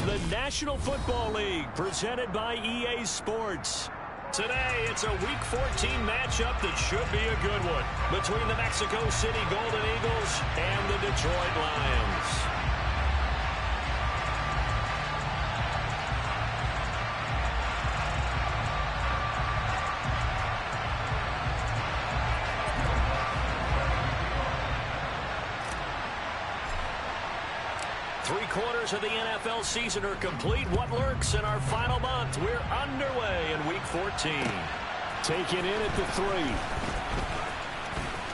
the National Football League, presented by EA Sports. Today, it's a Week 14 matchup that should be a good one between the Mexico City Golden Eagles and the Detroit Lions. Three-quarters of the NFL season are complete. What lurks in our final month? We're underway in Week 14. Taken in at the 3.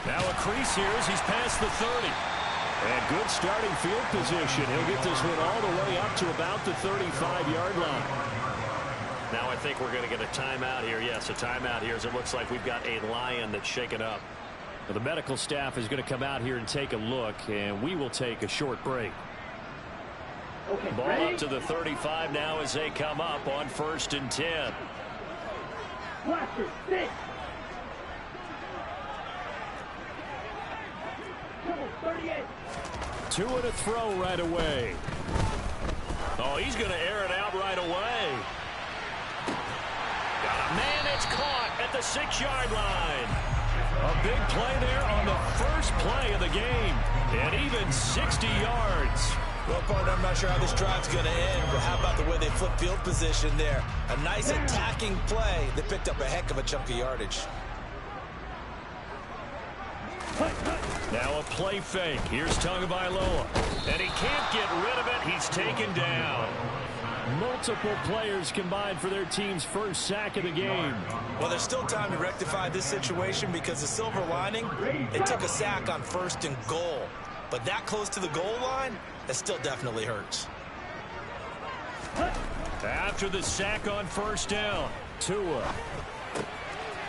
Now a crease here as he's past the 30. And good starting field position. He'll get this one all the way up to about the 35-yard line. Now I think we're going to get a timeout here. Yes, a timeout here as it looks like we've got a Lion that's shaken up. Well, the medical staff is going to come out here and take a look, and we will take a short break. Okay, ball ready? up to the 35 now as they come up on 1st and 10. Blaster, 6. 38. 2 and a throw right away. Oh, he's going to air it out right away. Got a man, it's caught at the 6-yard line. A big play there on the first play of the game. And even 60 yards. Well, partner, I'm not sure how this drive's going to end, but how about the way they flip field position there? A nice attacking play that picked up a heck of a chunk of yardage. Now a play fake. Here's Tagovailoa. And he can't get rid of it. He's taken down. Multiple players combined for their team's first sack of the game. Well, there's still time to rectify this situation because the silver lining, it took a sack on 1st and goal. But that close to the goal line, that still definitely hurts. After the sack on 1st down, Tua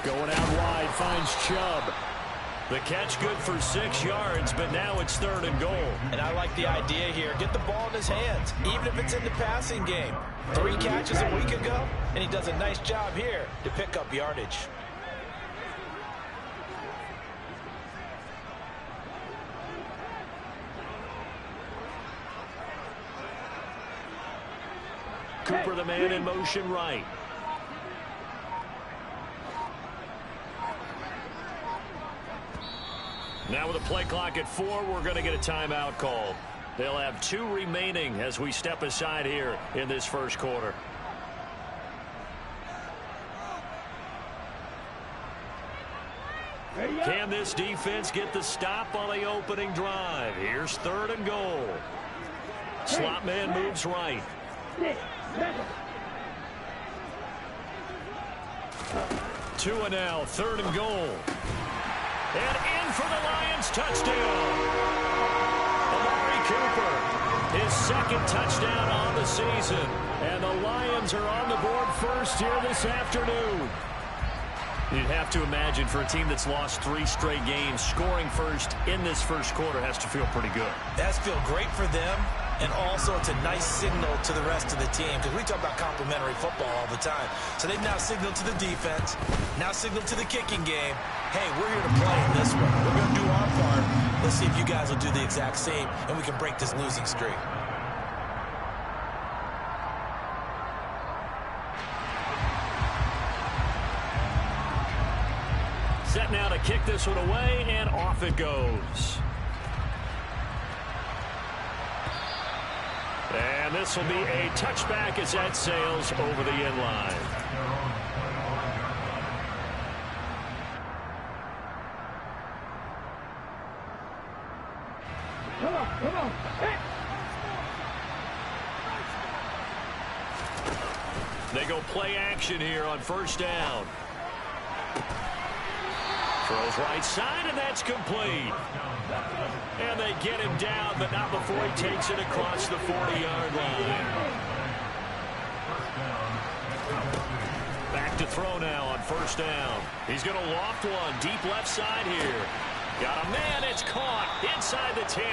going out wide, finds Chubb. The catch good for 6 yards, but now it's 3rd and goal. And I like the idea here. Get the ball in his hands, even if it's in the passing game. 3 catches a week ago, and he does a nice job here to pick up yardage. Cooper, the man in motion right. Now with a play clock at 4, we're going to get a timeout called. They'll have 2 remaining as we step aside here in this first quarter. Can this defense get the stop on the opening drive? Here's 3rd and goal. Slot man moves right. 2 and now, 3rd and goal. And in for the Lions, touchdown. Amari Cooper, his 2nd touchdown on the season. And the Lions are on the board first here this afternoon. You'd have to imagine for a team that's lost 3 straight games, scoring first in this first quarter has to feel pretty good. That's feel great for them. And also, it's a nice signal to the rest of the team because we talk about complementary football all the time. So they've now signaled to the defense, now signaled to the kicking game. Hey, we're here to play in this one. We're going to do our part. Let's see if you guys will do the exact same, and we can break this losing streak. Set now to kick this one away, and off it goes. And this will be a touchback as that sails over the end line. Come on. Hey. They go play action here on 1st down. Throws right side, and that's complete. And they get him down, but not before he takes it across the 40-yard line. Back to throw now on 1st down. He's going to loft one deep left side here. Got a man, it's caught inside the 10.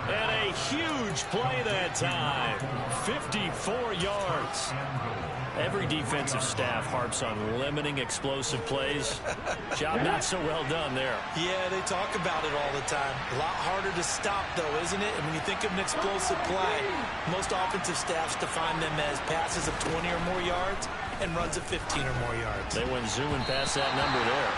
And a huge play that time. 54 yards. Every defensive staff harps on limiting explosive plays. Job not so well done there. Yeah, they talk about it all the time. A lot harder to stop, though, isn't it? And when you think of an explosive play, most offensive staffs define them as passes of 20 or more yards and runs of 15 or more yards. They went zooming past that number there.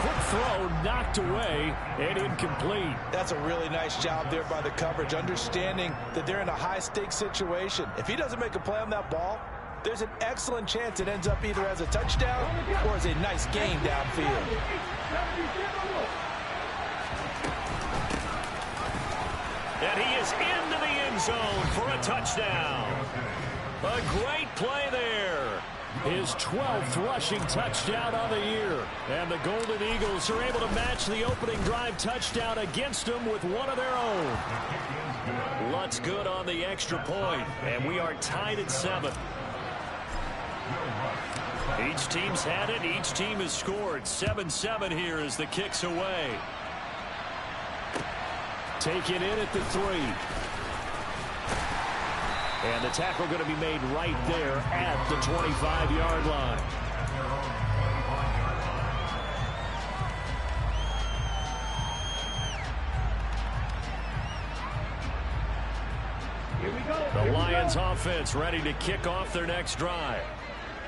Quick throw knocked away and incomplete. That's a really nice job there by the coverage, understanding that they're in a high-stakes situation. If he doesn't make a play on that ball, there's an excellent chance it ends up either as a touchdown or as a nice gain downfield. And he is into the end zone for a touchdown. A great play there. His 12th rushing touchdown of the year. And the Golden Eagles are able to match the opening drive touchdown against them with one of their own. Lutz good on the extra point, and we are tied at 7. Each team's had it. Each team has scored. 7-7 here as the kick's away. Taken in at the 3. And the tackle going to be made right there at the 25-yard line. Here we go. The Lions offense ready to kick off their next drive.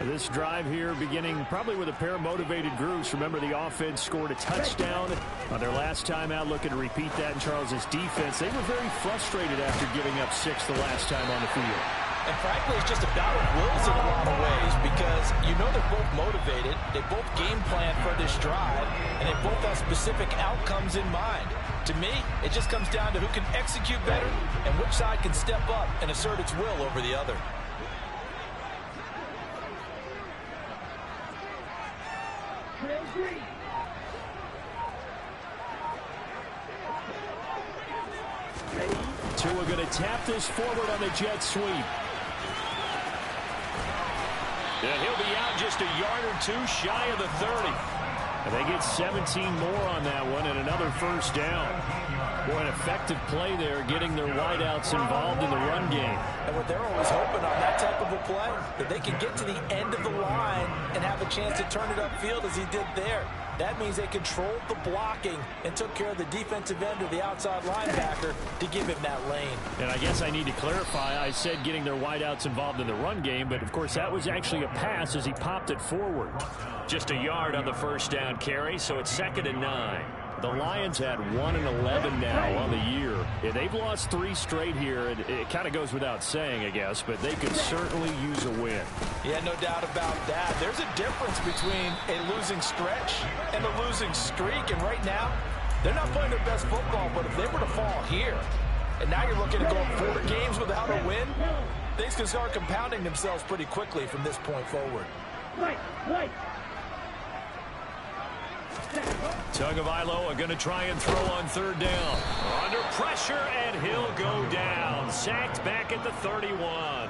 This drive here beginning probably with a pair of motivated groups. Remember, the offense scored a touchdown on their last time out, looking to repeat that in Charles's defense. They were very frustrated after giving up 6 the last time on the field. And frankly, it's just a battle of wills in a lot of ways because you know they're both motivated. They both game plan for this drive, and they both have specific outcomes in mind. To me, it just comes down to who can execute better and which side can step up and assert its will over the other. Tua going to tap this forward on the jet sweep. And he'll be out just a yard or 2 shy of the 30. And they get 17 more on that one and another first down. Boy, an effective play there, getting their wideouts involved in the run game. And what they're always hoping on that type of a play, that they can get to the end of the line and have a chance to turn it upfield as he did there. That means they controlled the blocking and took care of the defensive end or the outside linebacker to give him that lane. And I guess I need to clarify, I said getting their wideouts involved in the run game, but of course that was actually a pass as he popped it forward. Just a yard on the first down carry, so it's 2nd and 9. The Lions had 1-11 now on the year. Yeah, they've lost 3 straight here, and it kind of goes without saying, I guess, but they could certainly use a win. Yeah, no doubt about that. There's a difference between a losing stretch and a losing streak, and right now, they're not playing their best football, but if they were to fall here, and now you're looking at going 4 games without a win, things can start compounding themselves pretty quickly from this point forward. Right. Tagovailoa are going to try and throw on 3rd down. Under pressure, and he'll go down. Sacked back at the 31.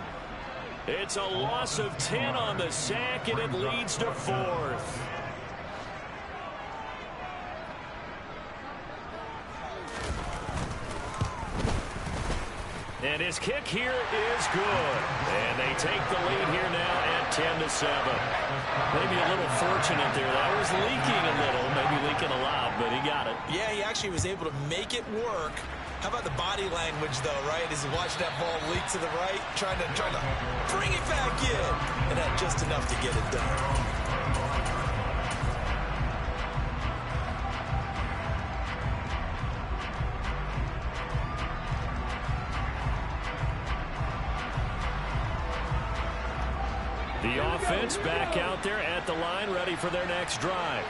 It's a loss of 10 on the sack, and it leads to 4th. And his kick here is good. And they take the lead here now at 10-7. Maybe a little fortunate there. That was leaking a little, maybe leaking a lot, but he got it. Yeah, he actually was able to make it work. How about the body language, though, right? As he watched that ball leak to the right, trying to bring it back in. And that just enough to get it done. The offense back out there at the line, ready for their next drive.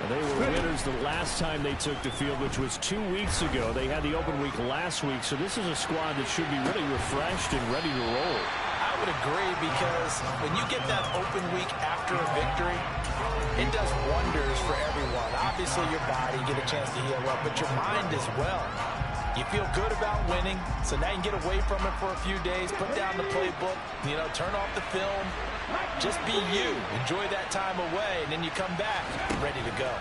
And they were winners the last time they took the field, which was 2 weeks ago. They had the open week last week, so this is a squad that should be really refreshed and ready to roll. I would agree, because when you get that open week after a victory, it does wonders for everyone. Obviously, your body, get a chance to heal up, but your mind as well. You feel good about winning, so now you can get away from it for a few days, put down the playbook, turn off the film, just be you. Enjoy that time away, and then you come back ready to go.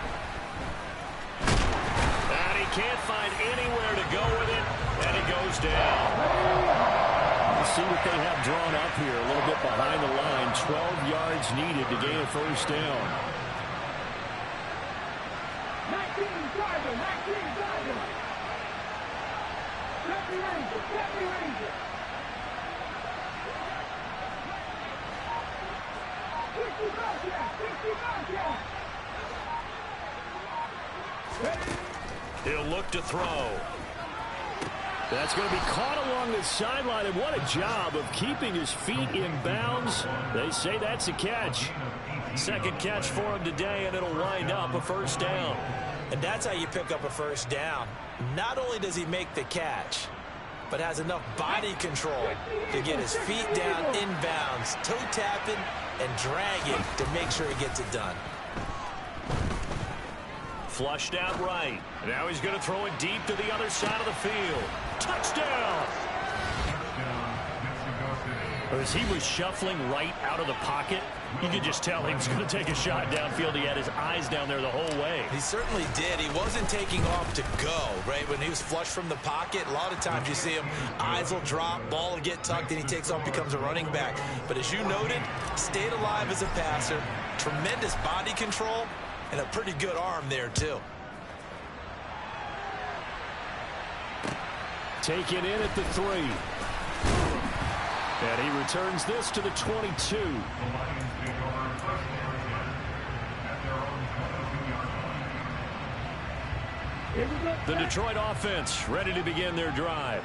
And he can't find anywhere to go with it, and it goes down. see what they have drawn up here. A little bit behind the line. 12 yards needed to gain a first down. 19 driver, 19 driver. 50 Ranger, 50 Ranger. 60 Bobcat, 60 Bobcat. He'll look to throw. That's going to be caught along the sideline, and what a job of keeping his feet in bounds. They say that's a catch. Second catch for him today, and it'll wind up a first down. And that's how you pick up a first down. Not only does he make the catch, but has enough body control to get his feet down in bounds, toe tapping and dragging to make sure he gets it done. Flushed out right. Now he's going to throw it deep to the other side of the field. Touchdown! As he was shuffling right out of the pocket, you could just tell he was going to take a shot downfield. He had his eyes down there the whole way. He certainly did. He wasn't taking off to go, right? When he was flushed from the pocket, a lot of times you see him, eyes will drop, ball will get tucked, and he takes off, becomes a running back. But as you noted, stayed alive as a passer, tremendous body control, and a pretty good arm there, too. Taken in at the 3. And he returns this to the 22. The Detroit offense ready to begin their drive.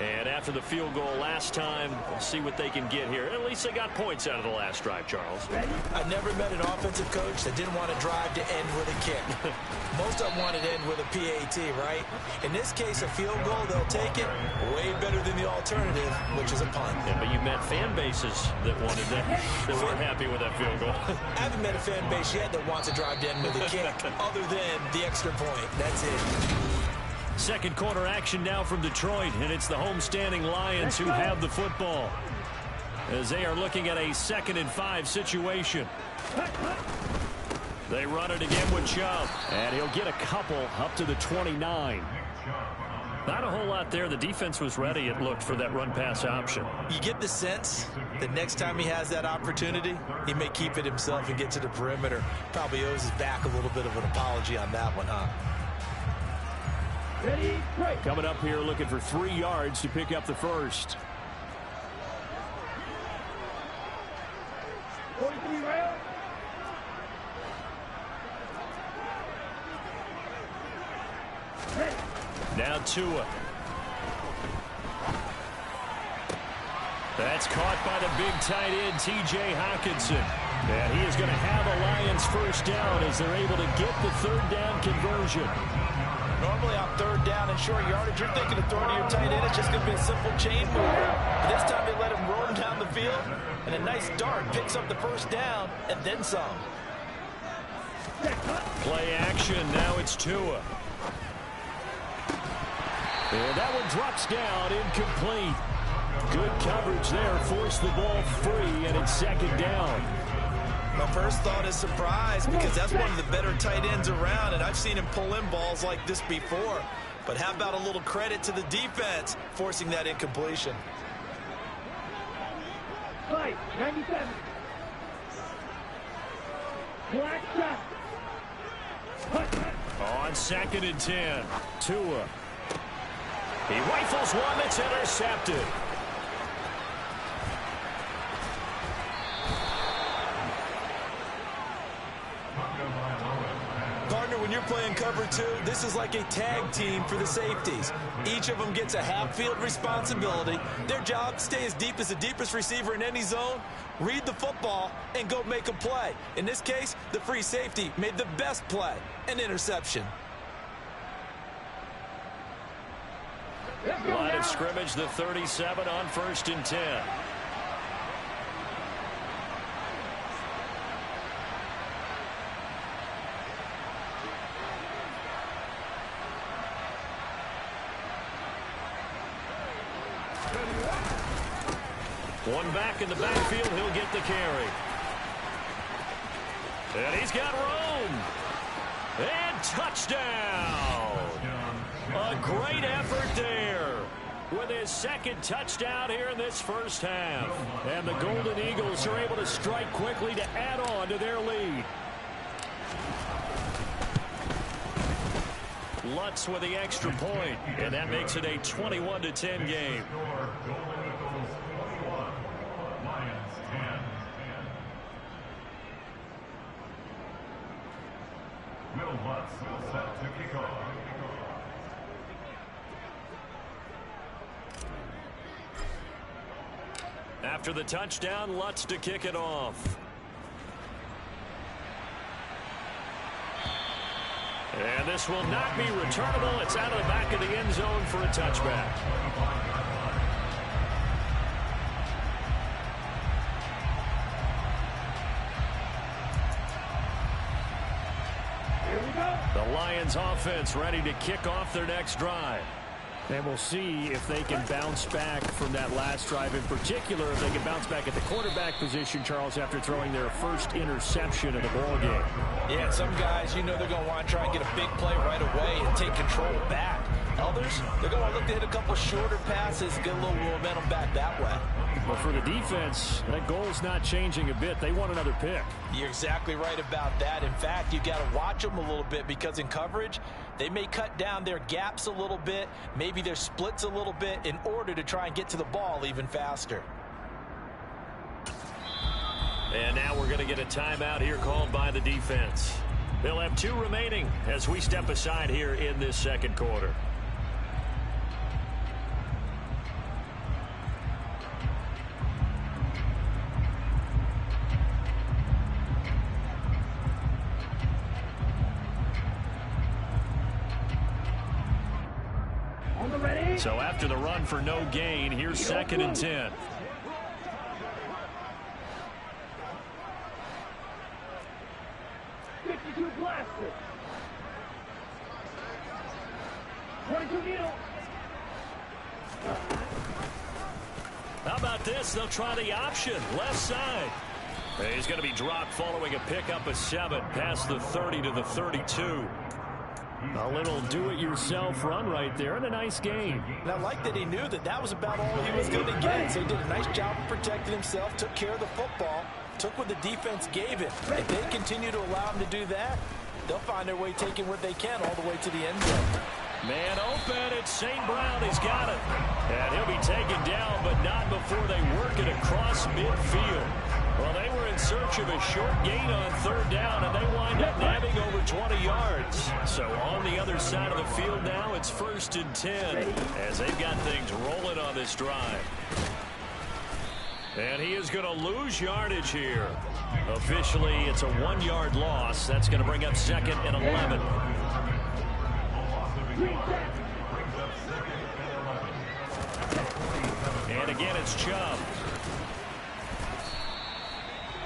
And after the field goal last time, we'll see what they can get here. At least they got points out of the last drive, Charles. I've never met an offensive coach that didn't want to drive to end with a kick. Most of them wanted to end with a PAT, right? In this case, a field goal, they'll take it. Way better than the alternative, which is a punt. Yeah, but you've met fan bases that wanted that, that weren't happy with that field goal. I haven't met a fan base yet that wants to drive to end with a kick, other than the extra point. That's it. Second quarter action now from Detroit, and it's the homestanding Lions who have the football as they are looking at a 2nd and 5 situation. They run it again with Chubb, and he'll get a couple up to the 29. Not a whole lot there. The defense was ready, it looked, for that run-pass option. You get the sense that next time he has that opportunity, he may keep it himself and get to the perimeter. Probably owes his back a little bit of an apology on that one, huh? Ready, break. Coming up here looking for 3 yards to pick up the first. 43 rail. Ready. Now Tua. That's caught by the big tight end, T.J. Hockenson. And he is going to have a Lions first down as they're able to get the 3rd down conversion. Normally on 3rd down and short yardage, you're thinking of throwing to your tight end. It's just going to be a simple chain mover. But this time they let him roll him down the field, and a nice dart picks up the first down and then some. Play action. Now it's Tua. And that one drops down, incomplete. Good coverage there. Forced the ball free, and it's 2nd down. My first thought is surprise, because that's one of the better tight ends around, and I've seen him pull in balls like this before. But how about a little credit to the defense forcing that incompletion? Fight, 97. Black shot. On 2nd and 10, Tua. He rifles one that's intercepted. Partner, when you're playing cover 2, this is like a tag team for the safeties. Each of them gets a half-field responsibility. Their job, stay as deep as the deepest receiver in any zone, read the football, and go make a play. In this case, the free safety made the best play, an interception. Line of scrimmage, the 37 on 1st and 10. One back in the backfield, he'll get the carry. And he's got room. And touchdown. A great effort there. with his second touchdown here in this first half. And the Golden Eagles are able to strike quickly to add on to their lead. Lutz with the extra point, and that makes it a 21-10 game. Will Lutz set to kick off. After the touchdown, Lutz to kick it off. And this will not be returnable. It's out of the back of the end zone for a touchback. Here we go. The Lions offense ready to kick off their next drive. And we'll see if they can bounce back from that last drive. In particular, if they can bounce back at the quarterback position, Charles, after throwing their first interception of the ball game. Yeah, some guys, you know they're going to want to try and get a big play right away and take control back. Others, they're going to look to hit a couple shorter passes, get a little momentum back that way. But for the defense, that goal's not changing a bit. They want another pick. You're exactly right about that. In fact, you've got to watch them a little bit because in coverage, they may cut down their gaps a little bit, maybe their splits a little bit in order to try and get to the ball even faster. And now we're going to get a timeout here called by the defense. They'll have 2 remaining as we step aside here in this second quarter. On the ready. So after the run for no gain, here's 2nd and 10. Blaster. 22 needle. How about this? They'll try the option. Left side. He's going to be dropped following a pickup of 7 past the 30 to the 32. A little do-it-yourself run right there and a nice game. And I like that he knew that that was about all he was going to get. So he did a nice job of protecting himself, took care of the football, took what the defense gave him. If they continue to allow him to do that, they'll find their way taking what they can all the way to the end zone. Man open, it's St. Brown. He's got it. And he'll be taken down, but not before they work it across midfield. Well, they were in search of a short gain on 3rd down, and they wind up nabbing over 20 yards. So on the other side of the field now, it's 1st and 10 as they've got things rolling on this drive. And he is going to lose yardage here. Officially, it's a 1-yard loss. That's going to bring up 2nd and 11. And again, it's Chubb.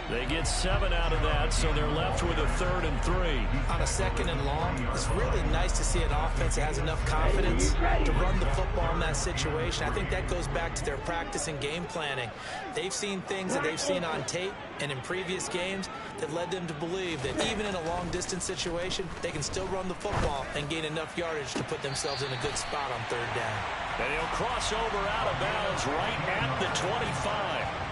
They get 7 out of that, so they're left with a 3rd and 3. On a 2nd and long, it's really nice to see an offense that has enough confidence to run the football in that situation. I think that goes back to their practice and game planning. They've seen things that they've seen on tape and in previous games that led them to believe that even in a long-distance situation, they can still run the football and gain enough yardage to put themselves in a good spot on 3rd down. And he'll cross over out of bounds right at the 25.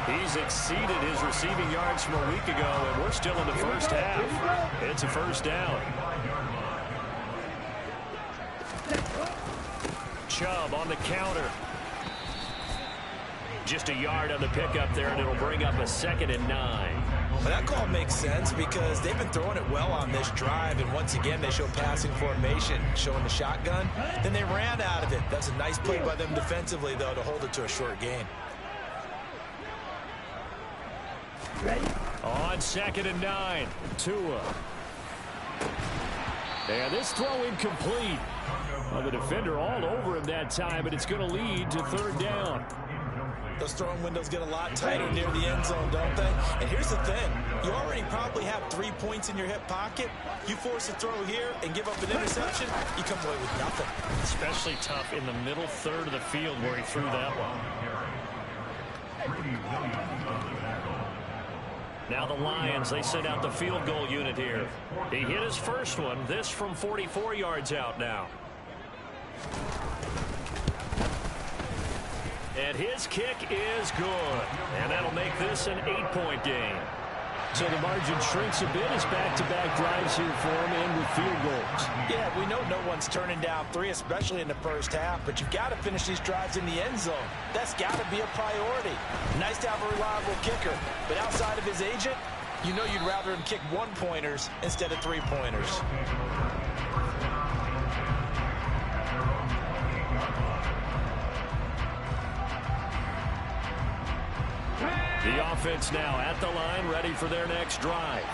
He's exceeded his receiving yards from a week ago, and we're still in the first half. It's a 1st down. Chubb on the counter. Just a yard on the pickup there, and it'll bring up a 2nd and 9. Well, that call makes sense because they've been throwing it well on this drive, and once again, they show passing formation, showing the shotgun. Then they ran out of it. That's a nice play by them defensively, though, to hold it to a short gain. Ready. On 2nd and 9, Tua. And this throw incomplete. Well, the defender all over him that time, but it's going to lead to 3rd down. Those throwing windows get a lot tighter near the end zone, don't they? And here's the thing. You already probably have 3 points in your hip pocket. You force a throw here and give up an interception, you come away with nothing. Especially tough in the middle 3rd of the field where he threw that one. Now the Lions, they send out the field goal unit here. He hit his first one, this from 44 yards out now. And his kick is good. And that'll make this an 8-point game. So the margin shrinks a bit as back-to-back drives here for him and with field goals. Yeah, we know no one's turning down 3, especially in the first half, but you've got to finish these drives in the end zone. That's got to be a priority. Nice to have a reliable kicker, but outside of his agent, you know you'd rather him kick 1-pointers instead of 3-pointers. The offense now at the line, ready for their next drive.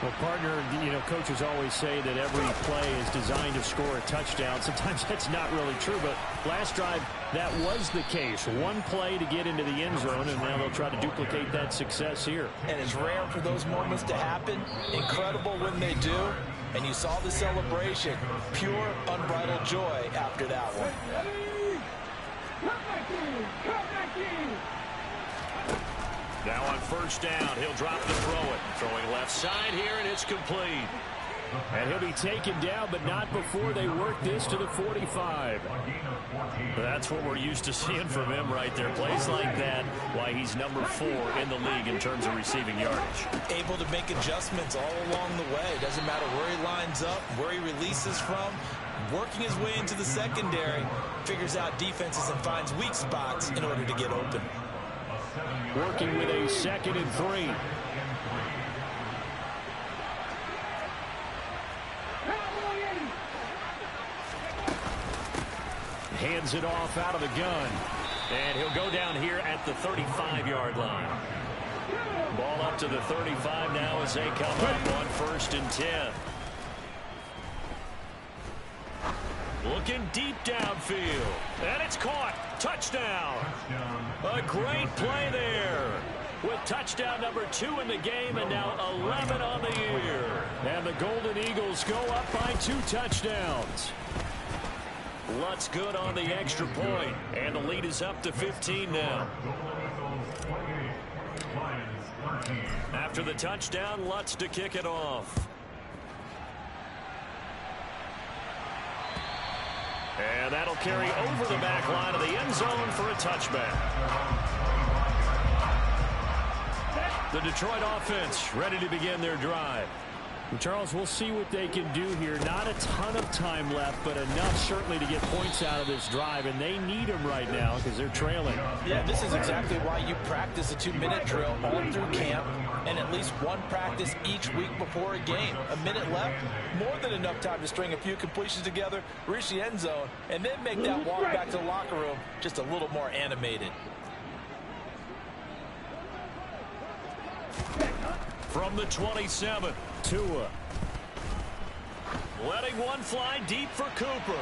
Well, partner, coaches always say that every play is designed to score a touchdown. Sometimes that's not really true, but last drive, that was the case. One play to get into the end zone, and now they'll try to duplicate that success here. And it's rare for those moments to happen. Incredible when they do. And you saw the celebration. Pure, unbridled joy after that one. Now on first down, he'll drop to throw it. Throwing left side here, and it's complete. And he'll be taken down, but not before they work this to the 45. That's what we're used to seeing from him right there. Plays like that, why he's number 4 in the league in terms of receiving yardage. Able to make adjustments all along the way. Doesn't matter where he lines up, where he releases from. Working his way into the secondary, figures out defenses and finds weak spots in order to get open. Working with a 2nd and 3. Hands it off out of the gun. And he'll go down here at the 35-yard line. Ball up to the 35 now as they come up on 1st and 10. Looking deep downfield. And it's caught. Touchdown. A great play there. With touchdown number 2 in the game and now 11 on the year. And the Golden Eagles go up by 2 touchdowns. Lutz good on the extra point. And the lead is up to 15 now. After the touchdown, Lutz to kick it off. And that'll carry over the back line of the end zone for a touchback. The Detroit offense ready to begin their drive. Charles, we'll see what they can do here. Not a ton of time left, but enough certainly to get points out of this drive, and they need them right now because they're trailing. Yeah, this is exactly why you practice a 2-minute drill all through camp and at least one practice each week before a game. A minute left, more than enough time to string a few completions together, reach the end zone, and then make that walk back to the locker room just a little more animated. From the 27, Tua. letting one fly deep for Cooper.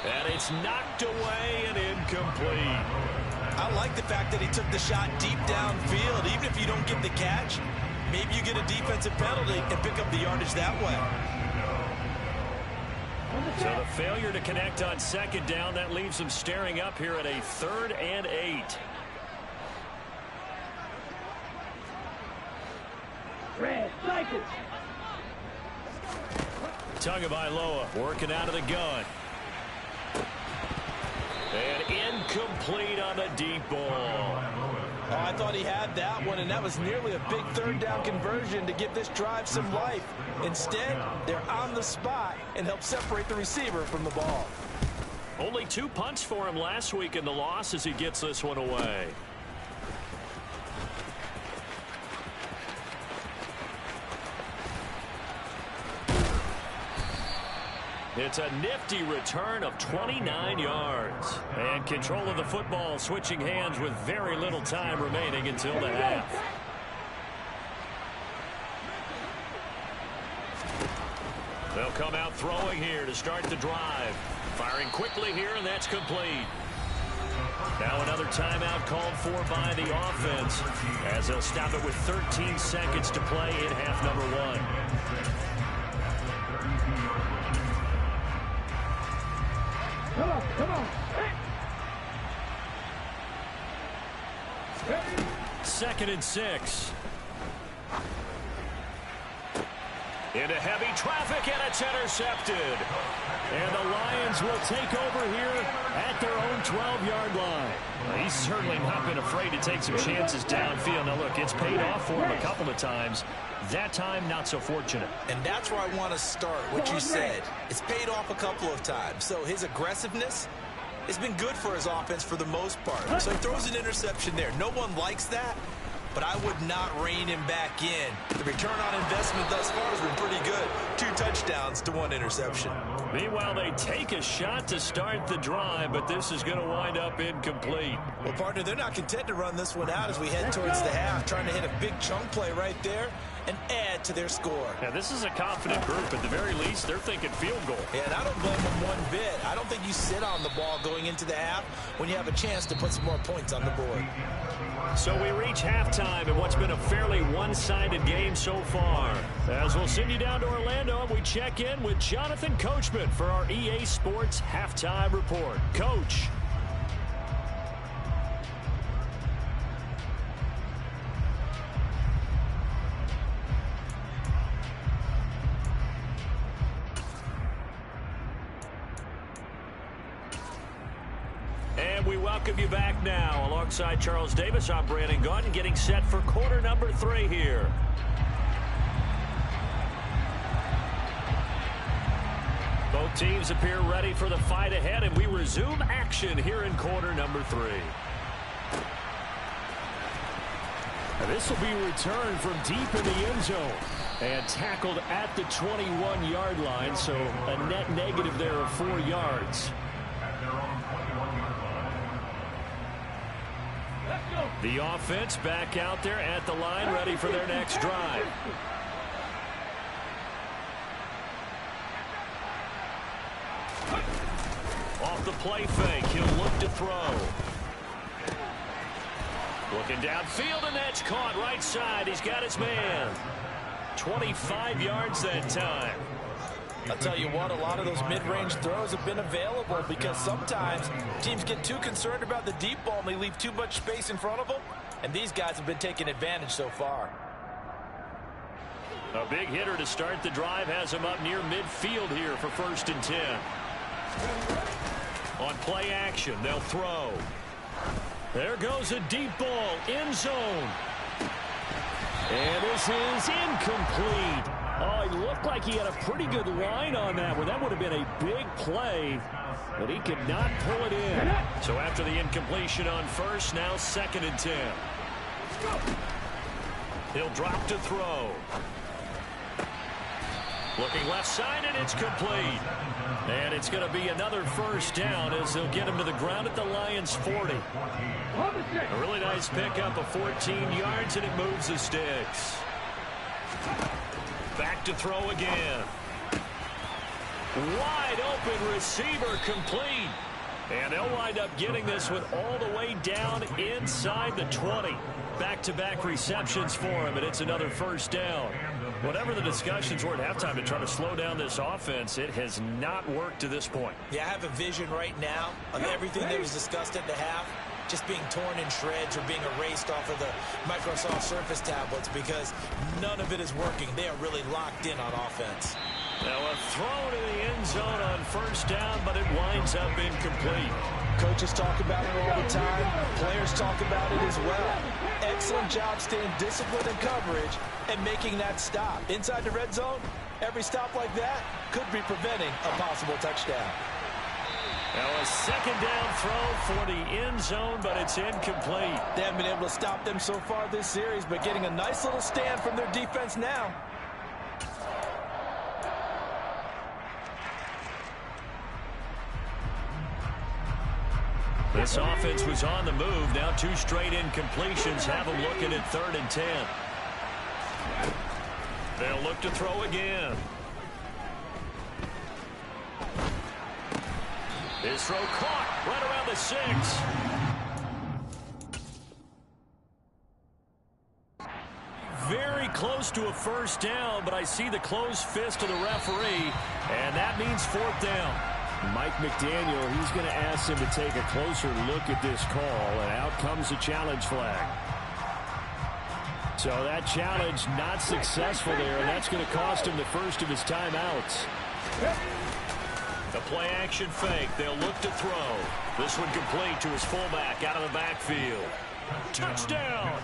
And it's knocked away and incomplete. I like the fact that he took the shot deep downfield. Even if you don't get the catch, maybe you get a defensive penalty and pick up the yardage that way. So the failure to connect on 2nd down, that leaves them staring up here at a 3rd and 8. Red, cycle. Tagovailoa working out of the gun. And incomplete on the deep ball. Oh, I thought he had that one, and that was nearly a big 3rd down conversion to give this drive some life. Instead, they're on the spot and help separate the receiver from the ball. Only 2 punts for him last week in the loss as he gets this one away. It's a nifty return of 29 yards. And control of the football switching hands with very little time remaining until the half. They'll come out throwing here to start the drive. Firing quickly here, and that's complete. Now another timeout called for by the offense as they'll stop it with 13 seconds to play in half number 1. Come on, come on. Hey. 2nd and 6. Into heavy traffic, and it's intercepted. And the Lions will take over here at their own 12-yard line. Well, he's certainly not been afraid to take some chances downfield. Now, look, it's paid off for him a couple of times. That time, not so fortunate. And that's where I want to start, what you said. It's paid off a couple of times. So his aggressiveness has been good for his offense for the most part. So he throws an interception there. No one likes that, but I would not rein him back in. The return on investment thus far has been pretty good. 2 touchdowns to 1 interception. Meanwhile, they take a shot to start the drive, but this is going to wind up incomplete. Well, partner, they're not content to run this one out as we head towards the half, trying to hit a big chunk play right there and add to their score. Yeah, this is a confident group. At the very least, they're thinking field goal. Yeah, and I don't blame them one bit. I don't think you sit on the ball going into the half when you have a chance to put some more points on the board. So we reach halftime in what's been a fairly one-sided game so far. As we'll send you down to Orlando, and we check in with Jonathan Coachman for our EA Sports Halftime Report. Coach. And we welcome you back now. Alongside Charles Davis, I'm Brandon Gaudin, getting set for quarter number 3 here. Both teams appear ready for the fight ahead, and we resume action here in quarter number 3. Now this will be returned from deep in the end zone and tackled at the 21-yard line, so a net negative there of 4 yards. The offense back out there at the line, ready for their next drive. Off the play fake, he'll look to throw. Looking downfield, and that's caught right side. He's got his man. 25 yards that time. I'll tell you what, a lot of those mid-range throws have been available because sometimes teams get too concerned about the deep ball and they leave too much space in front of them, and these guys have been taking advantage so far. A big hitter to start the drive has him up near midfield here for 1st and 10. On play action, they'll throw. There goes a deep ball, end zone. And this is incomplete. Oh, he looked like he had a pretty good line on that one. That would have been a big play, but he could not pull it in. So after the incompletion on 1st, now 2nd and 10. He'll drop to throw. Looking left side, and it's complete. And it's going to be another 1st down as they'll get him to the ground at the Lions' 40. A really nice pickup of 14 yards, and it moves the sticks. Back to throw again. Wide open receiver, complete. And they'll wind up getting this one all the way down inside the 20. Back-to-back receptions for him, and it's another 1st down. Whatever the discussions were at halftime to try to slow down this offense, it has not worked to this point. Yeah, I have a vision right now of everything that was discussed at the half just being torn in shreds or being erased off of the Microsoft Surface tablets because none of it is working. They are really locked in on offense. Now a throw to the end zone on 1st down, but it winds up incomplete. Coaches talk about it all the time. Players talk about it as well. Excellent job staying disciplined in coverage and making that stop. Inside the red zone, every stop like that could be preventing a possible touchdown. Now a 2nd down throw for the end zone, but it's incomplete. They haven't been able to stop them so far this series, but getting a nice little stand from their defense now. This offense was on the move. Now 2 straight incompletions have them looking at 3rd and 10. They'll look to throw again. His throw caught right around the 6. Very close to a 1st down, but I see the closed fist of the referee, and that means 4th down. Mike McDaniel, he's going to ask him to take a closer look at this call, and out comes the challenge flag. So that challenge not successful there, and that's going to cost him the first of his timeouts. The play action fake. They'll look to throw. This one complete to his fullback out of the backfield. Touchdown!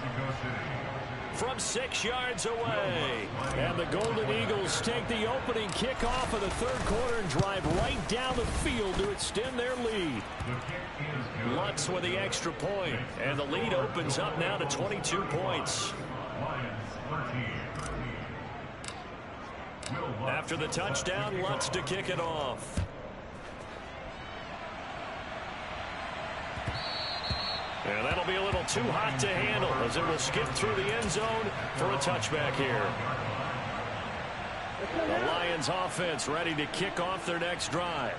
From 6 yards away. And the Golden Eagles take the opening kickoff of the third quarter and drive right down the field to extend their lead. Lutz with the extra point, and the lead opens up now to 22 points. After the touchdown, Lutz to kick it off. And that'll be a little too hot to handle as it will skip through the end zone for a touchback here. The Lions offense ready to kick off their next drive.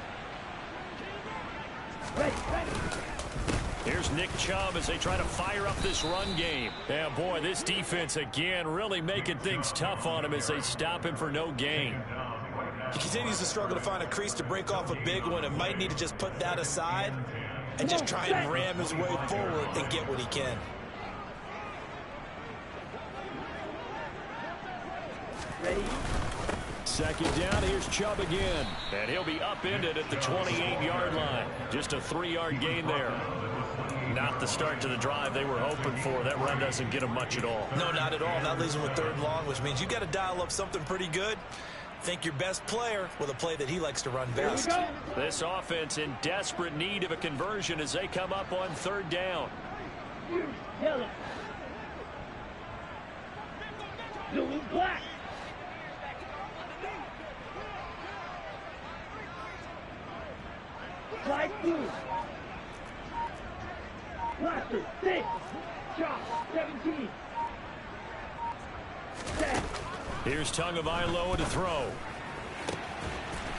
Here's Nick Chubb as they try to fire up this run game. Yeah, boy, this defense again really making things tough on him as they stop him for no gain. He continues to struggle to find a crease to break off a big one and might need to just put that aside and just try and ram his way forward and get what he can. Ready? Second down, here's Chubb again. And he'll be upended at the 28-yard line. Just a 3-yard gain there. Not the start to the drive they were hoping for. That run doesn't get them much at all. No, not at all. That leaves him with third and long, which means you got to dial up something pretty good. Think your best player with a play that he likes to run best. This offense in desperate need of a conversion as they come up on third down. Tell him. Blue black. Light blue. Blaster 6. Chop 17. Set. Here's Tagovailoa to throw.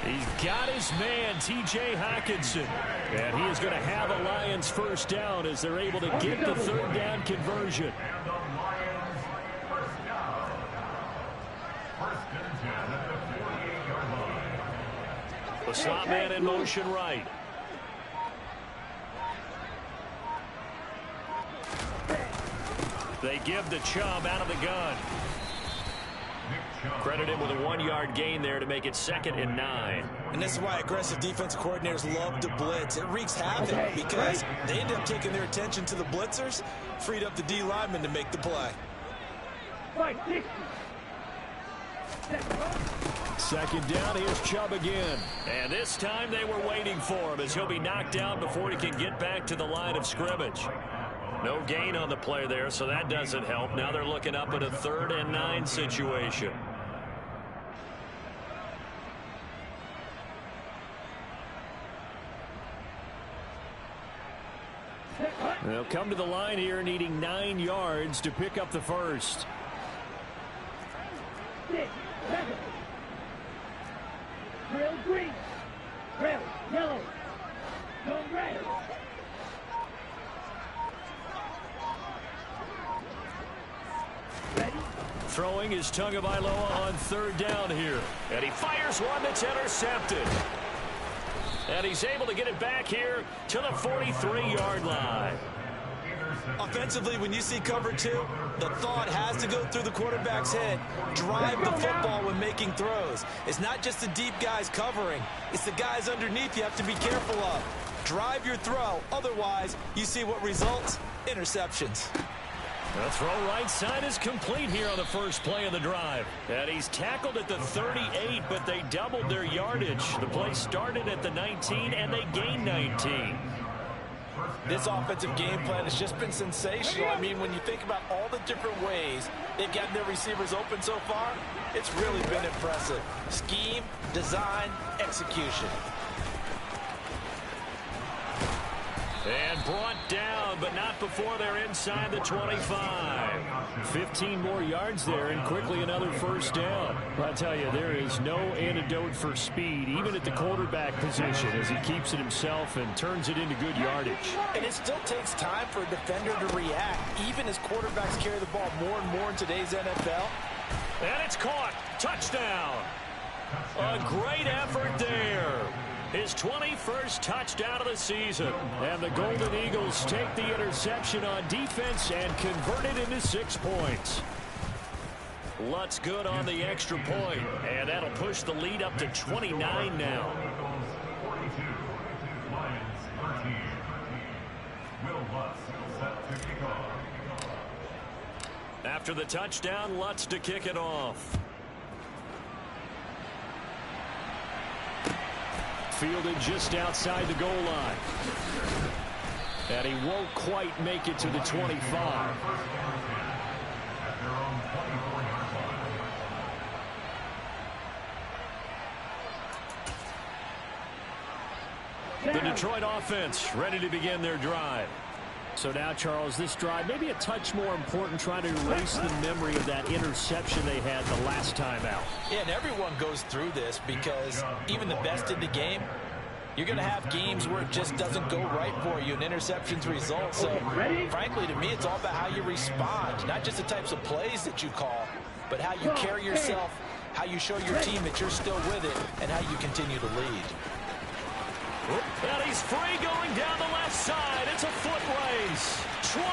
He's got his man, T.J. Hockenson. And he is going to have a Lions first down as they're able to get the third down conversion. And the Lions first down. First and 10 at the 48-yard line. The slot man in motion right. They give the Chubb out of the gun. Credit him with a 1-yard gain there to make it 2nd and 9. And this is why aggressive defensive coordinators love to blitz. It wreaks havoc because they end up taking their attention to the blitzers, freed up the D lineman to make the play. Right, 60. Second down, here's Chubb again. And this time they were waiting for him as he'll be knocked down before he can get back to the line of scrimmage. No gain on the play there, so that doesn't help. Now they're looking up at a 3rd and 9 situation. They'll come to the line here needing 9 yards to pick up the first. 6, 7. Grill green. Grill yellow. Stone red. Ready? Throwing is Tagovailoa on 3rd down here. And he fires one that's intercepted. And he's able to get it back here to the 43-yard line. Offensively, when you see cover 2, the thought has to go through the quarterback's head. Drive the football when making throws. It's not just the deep guys covering. It's the guys underneath you have to be careful of. Drive your throw. Otherwise, you see what results? Interceptions. The throw right side is complete here on the first play of the drive. And he's tackled at the 38, but they doubled their yardage. The play started at the 19, and they gained 19. This offensive game plan has just been sensational. I mean, when you think about all the different ways they've gotten their receivers open so far, it's really been impressive. Scheme, design, execution. And brought down, but not before they're inside the 25. 15 more yards there, and quickly another first down. I'll tell you, there is no antidote for speed, even at the quarterback position, as he keeps it himself and turns it into good yardage. And it still takes time for a defender to react, even as quarterbacks carry the ball more and more in today's NFL. And it's caught. Touchdown. A great effort there. His 21st touchdown of the season. And the Golden Eagles take the interception on defense and convert it into 6 points. Lutz good on the extra point, and that'll push the lead up to 29 now. 42, Lions 13. Will Lutz set to kick off. After the touchdown, Lutz to kick it off. Fielded just outside the goal line. And he won't quite make it to the 25. The Detroit offense ready to begin their drive. So now, Charles, this drive maybe a touch more important, trying to erase the memory of that interception they had the last time out. Yeah, and everyone goes through this because even the best in the game, you're going to have games where it just doesn't go right for you and interceptions result. So, frankly, to me, it's all about how you respond, not just the types of plays that you call, but how you carry yourself, how you show your team that you're still with it, and how you continue to lead. And he's free going down the left side. It's a foot race. 20.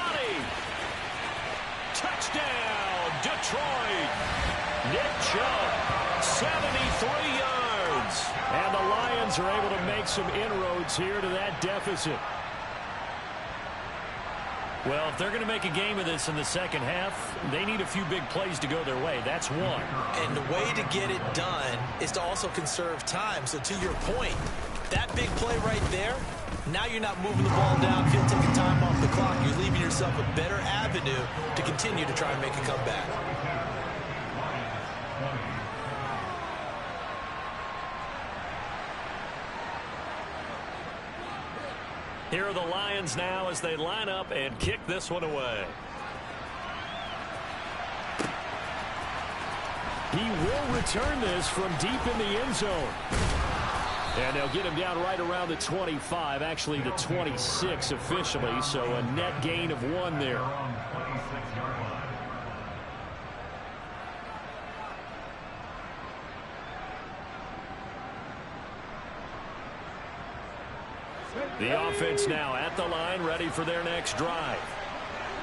Touchdown, Detroit. Nick Chubb, 73 yards. And the Lions are able to make some inroads here to that deficit. Well, if they're going to make a game of this in the second half, they need a few big plays to go their way. That's one. And the way to get it done is to also conserve time. So to your point, that big play right there, now you're not moving the ball downfield, taking time off the clock. You're leaving yourself a better avenue to continue to try and make a comeback. Here are the Lions now as they line up and kick this one away. He will return this from deep in the end zone. And they'll get him down right around the 25, actually the 26 officially, so a net gain of 1 there. The offense now at the line, ready for their next drive.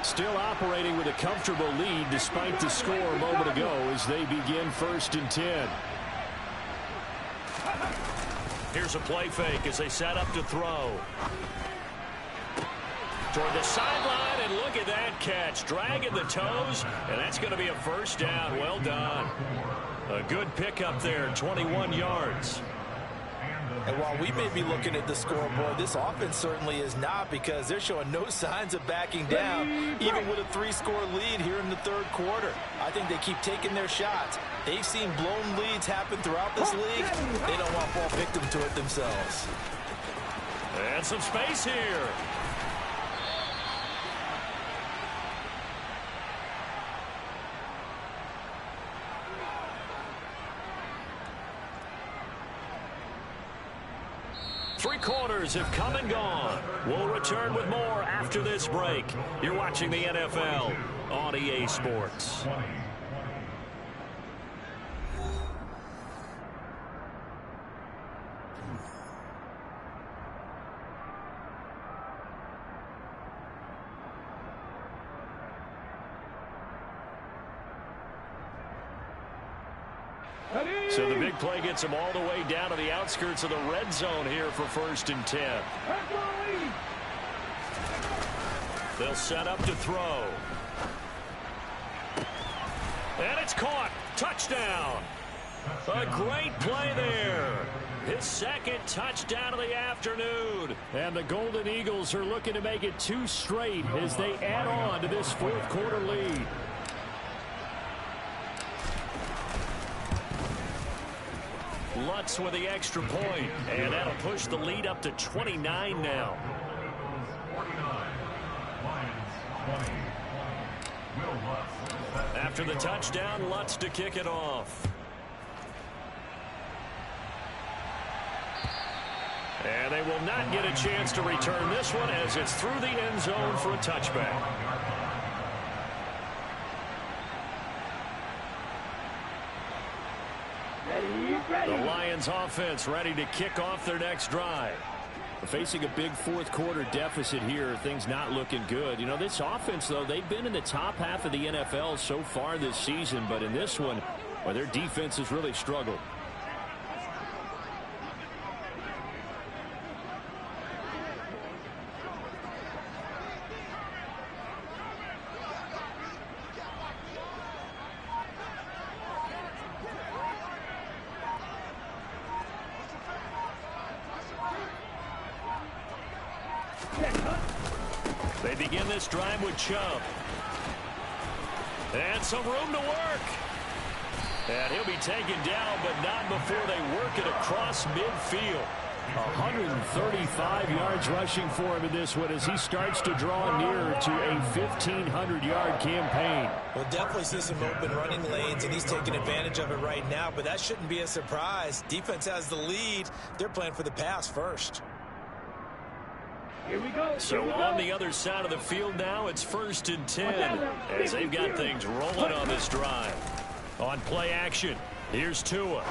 Still operating with a comfortable lead despite the score a moment ago as they begin 1st and 10. Here's a play fake as they set up to throw. Toward the sideline, and look at that catch. Dragging the toes, and that's going to be a first down. Well done. A good pickup there, 21 yards. And while we may be looking at the scoreboard, this offense certainly is not, because they're showing no signs of backing down, even with a 3-score lead here in the 3rd quarter. I think they keep taking their shots. They've seen blown leads happen throughout this league. They don't want to fall victim to it themselves. And some space here. Three quarters have come and gone. We'll return with more after this break. You're watching the NFL on EA Sports. So the big play gets them all the way down to the outskirts of the red zone here for 1st and 10. They'll set up to throw. And it's caught. Touchdown. A great play there. His 2nd touchdown of the afternoon. And the Golden Eagles are looking to make it 2 straight as they add on to this 4th quarter lead. Lutz with the extra point, and that'll push the lead up to 29 now. After the touchdown, Lutz to kick it off. And they will not get a chance to return this one as it's through the end zone for a touchback. The Lions offense ready to kick off their next drive. Facing a big fourth-quarter deficit here, things not looking good. You know, this offense, though, they've been in the top half of the NFL so far this season, but in this one, well, their defense has really struggled. They begin this drive with Chubb. And some room to work. And he'll be taken down, but not before they work it across midfield. 135 yards rushing for him in this one as he starts to draw nearer to a 1,500-yard campaign. We'll definitely see some open running lanes, and he's taking advantage of it right now, but that shouldn't be a surprise. Defense has the lead. They're playing for the pass first. Here we go. So on the other side of the field now, it's 1st and 10 as they've got things rolling on this drive. On play action, here's Tua.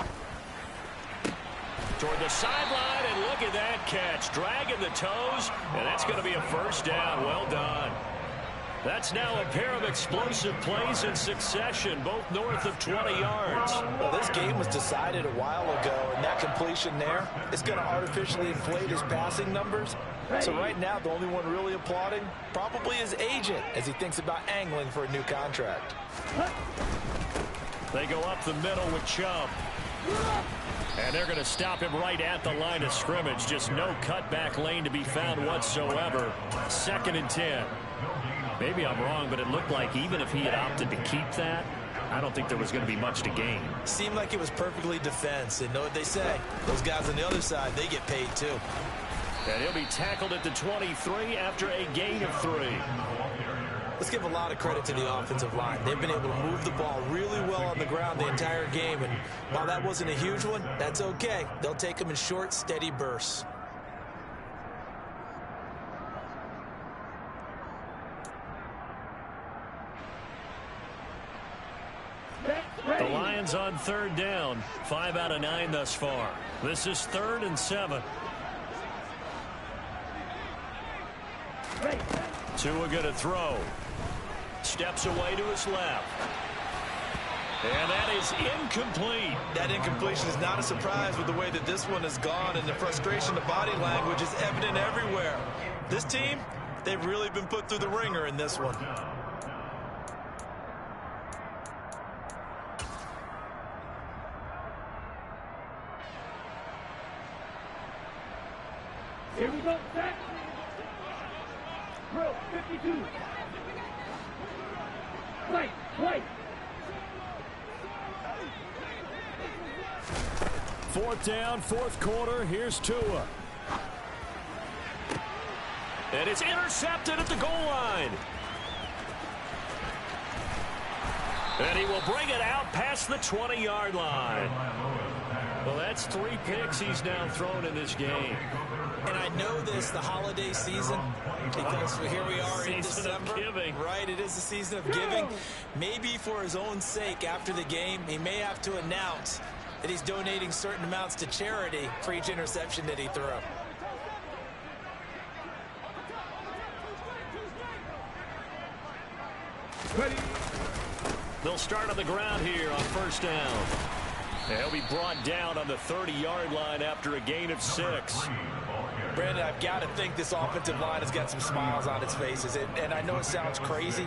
Toward the sideline, and look at that catch. Dragging the toes, and that's going to be a first down. Well done. That's now a pair of explosive plays in succession, both north of 20 yards. Well, this game was decided a while ago, and that completion there is going to artificially inflate his passing numbers. So right now, the only one really applauding probably his agent as he thinks about angling for a new contract. They go up the middle with Chubb. And they're going to stop him right at the line of scrimmage. Just no cutback lane to be found whatsoever. 2nd and 10. Maybe I'm wrong, but it looked like even if he had opted to keep that, I don't think there was going to be much to gain. Seemed like it was perfectly defense. And know what they say? Those guys on the other side, they get paid too. And he'll be tackled at the 23 after a gain of 3. Let's give a lot of credit to the offensive line. They've been able to move the ball really well on the ground the entire game. And while that wasn't a huge one, that's okay. They'll take them in short, steady bursts. The Lions on 3rd down. 5 out of 9 thus far. This is 3rd and 7. Tua going to throw. Steps away to his left. And that is incomplete. That incompletion is not a surprise with the way that this one has gone, and the frustration, the body language is evident everywhere. This team, they've really been put through the ringer in this one. Here we go, set. Drill, 52. Right. 4th down, 4th quarter. Here's Tua. And it's intercepted at the goal line. And he will bring it out past the 20-yard line. Well, that's 3 picks he's now thrown in this game. And I know this, the holiday season, because here we are in December. Right, it is the season of giving. Maybe for his own sake after the game, he may have to announce that he's donating certain amounts to charity for each interception that he threw. Ready. They'll start on the ground here on 1st down. He'll be brought down on the 30-yard line after a gain of 6. Brandon, I've got to think this offensive line has got some smiles on its faces. And I know it sounds crazy,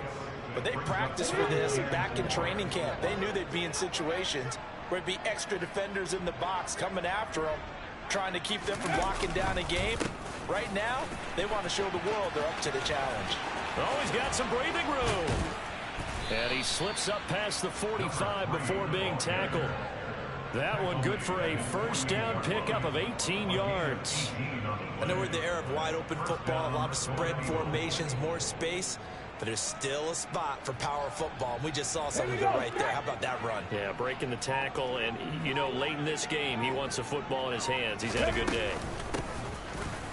but they practiced for this back in training camp. They knew they'd be in situations where there'd be extra defenders in the box coming after them, trying to keep them from locking down a game. Right now, they want to show the world they're up to the challenge. Oh, he's got some breathing room. And he slips up past the 45 before being tackled. That one good for a 1st down pickup of 18 yards. I know we're in the era of wide-open football, a lot of spread formations, more space, but there's still a spot for power football. We just saw something of it right there. How about that run? Yeah, breaking the tackle, and, you know, late in this game, he wants the football in his hands. He's had a good day.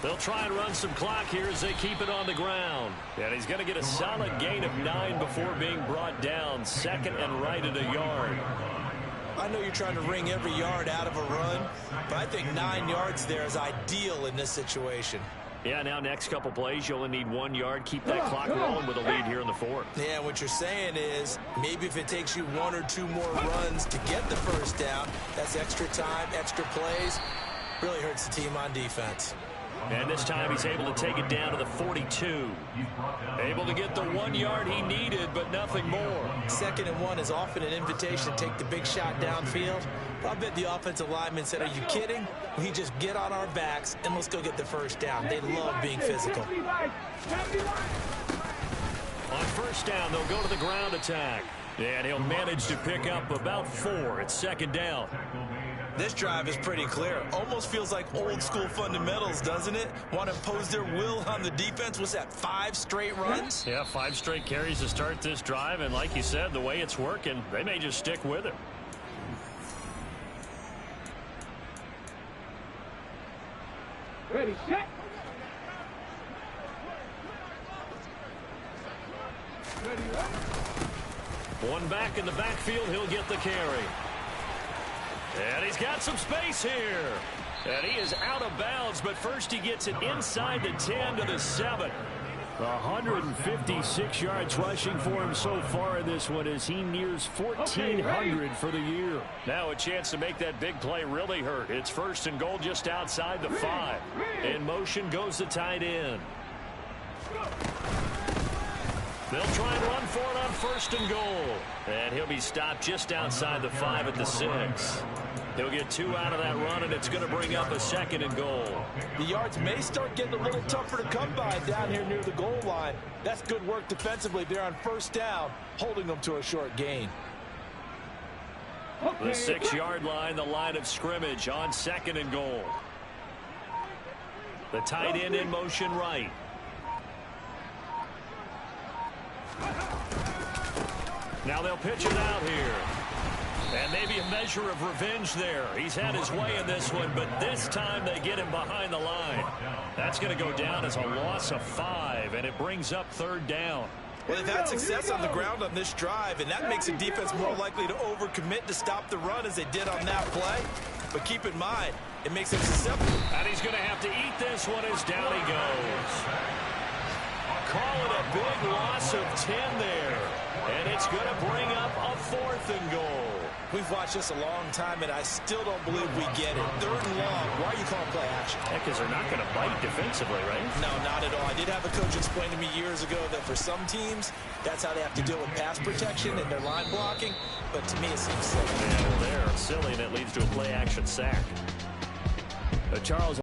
They'll try and run some clock here as they keep it on the ground. And he's going to get a solid gain of 9 before being brought down. 2nd and right at a yard. I know you're trying to wring every yard out of a run, but I think 9 yards there is ideal in this situation. Yeah, now next couple plays, you only need 1 yard. Keep that clock rolling with a lead here in the fourth. Yeah, what you're saying is maybe if it takes you 1 or 2 more runs to get the first down, that's extra time, extra plays. Really hurts the team on defense. And this time he's able to take it down to the 42. Able to get the 1 yard he needed, but nothing more. 2nd and 1 is often an invitation to take the big shot downfield. I bet the offensive lineman said, are you kidding? We just get on our backs and let's go get the first down. They love being physical. On first down, they'll go to the ground attack. And he'll manage to pick up about 4 at 2nd down. This drive is pretty clear. Almost feels like old school fundamentals, doesn't it? Want to impose their will on the defense. What's that, 5 straight runs? Yeah, 5 straight carries to start this drive. And like you said, the way it's working, they may just stick with it. Ready, set. Ready, right. One back in the backfield, he'll get the carry. And he's got some space here. And he is out of bounds, but first he gets it inside the 10 to the 7. 156 yards rushing for him so far in this one as he nears 1,400 for the year. Now a chance to make that big play really hurt. It's 1st and goal just outside the 5. In motion goes the tight end. They'll try and run for it on 1st and goal. And he'll be stopped just outside the 5 at the 6. He'll get 2 out of that run, and it's going to bring up a 2nd and goal. The yards may start getting a little tougher to come by down here near the goal line. That's good work defensively there on 1st down, holding them to a short gain. The 6-yard line, the line of scrimmage on 2nd and goal. The tight end in motion right. Now they'll pitch it out here. And maybe a measure of revenge there. He's had his way in this one, but this time they get him behind the line. That's going to go down as a loss of 5, and it brings up 3rd down. Well, they've had success on the ground on this drive, and that makes the defense more likely to overcommit to stop the run as they did on that play. But keep in mind, it makes them susceptible. And he's going to have to eat this one as down he goes. Call it a big loss of 10 there. And it's going to bring up a 4th and goal. We've watched this a long time, and I still don't believe we get it. 3rd and long. Why are you calling play action? Heck, because they're not going to bite defensively, right? No, not at all. I did have a coach explain to me years ago that for some teams, that's how they have to deal with pass protection and their line blocking. But to me, it seems silly. Yeah, well, they're silly, and it leads to a play-action sack. Charles.